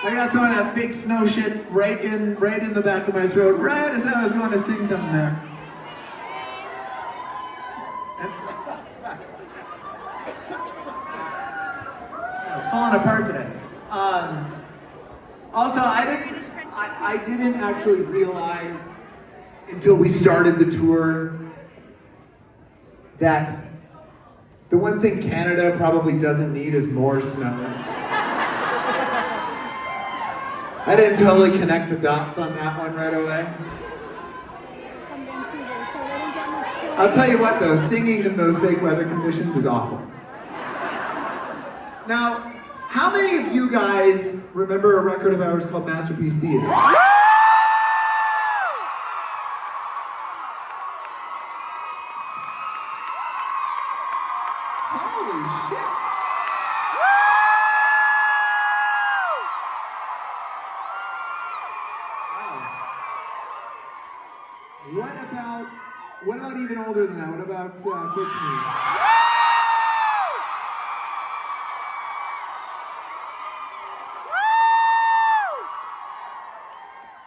I got some of that fake snow shit right in the back of my throat, right as I was going to sing something there. Falling apart today. Also, I didn't actually realize until we started the tour that the one thing Canada probably doesn't need is more snow. I didn't totally connect the dots on that one right away. I'll tell you what though, singing in those fake weather conditions is awful. Now, how many of you guys remember a record of ours called Masterpiece Theater? Holy shit! Wow. What about even older than that? What about Fix Me?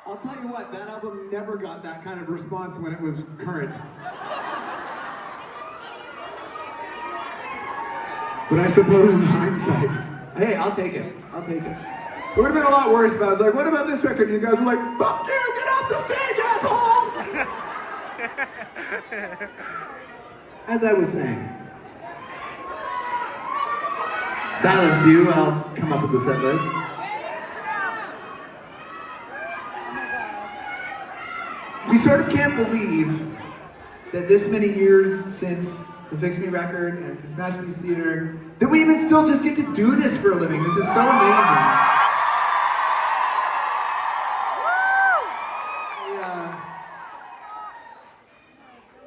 I'll tell you what, that album never got that kind of response when it was current. But I suppose in hindsight, hey, I'll take it. It would have been a lot worse if I was like, what about this record? And you guys were like, fuck you, get off the stage, asshole! As I was saying. Silence you, I'll come up with the set list. We sort of can't believe that this many years since the Fix Me record and since Masterpiece Theater, that we even still just get to do this for a living. This is so amazing.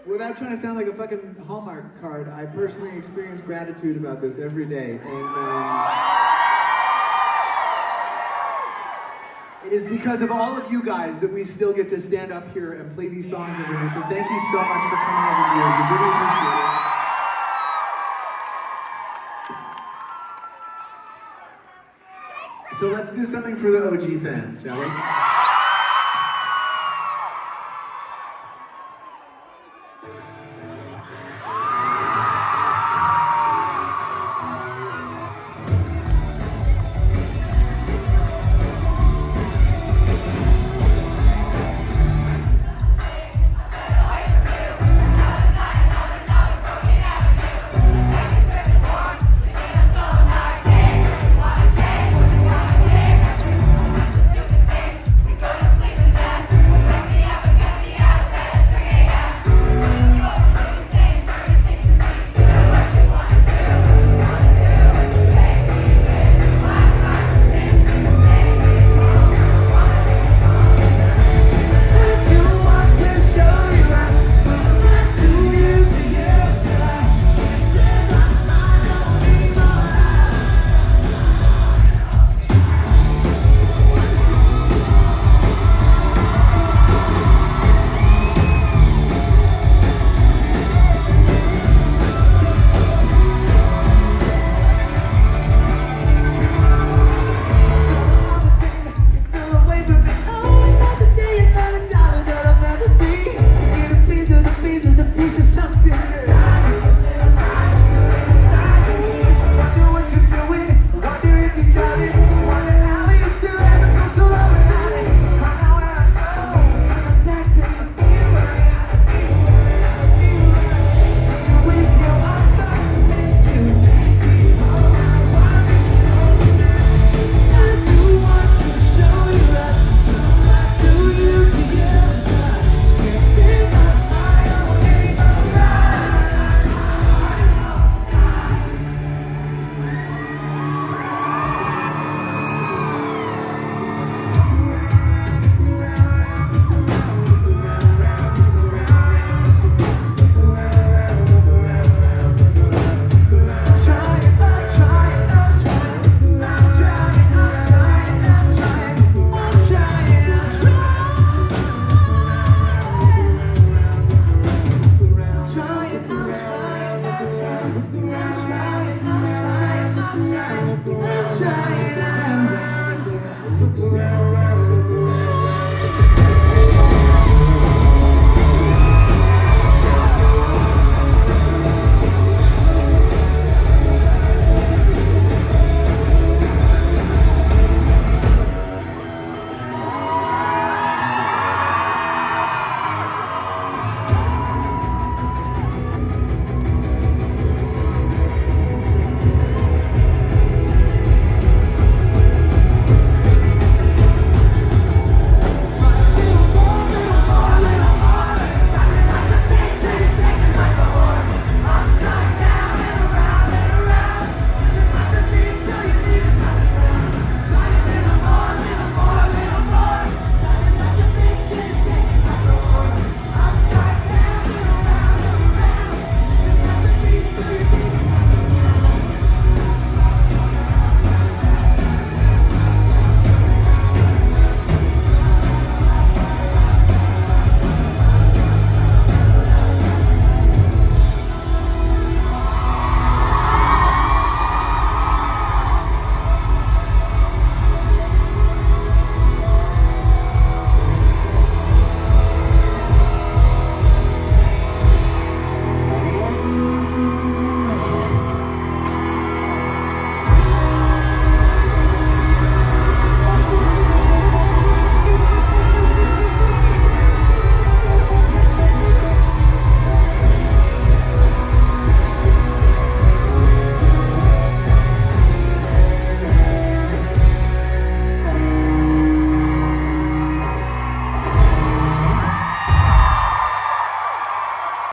Without trying to sound like a fucking Hallmark card, I personally experience gratitude about this every day. And it is because of all of you guys that we still get to stand up here and play these songs every night. So thank you so much for coming over here. We really appreciate it. So let's do something for the OG fans, shall we?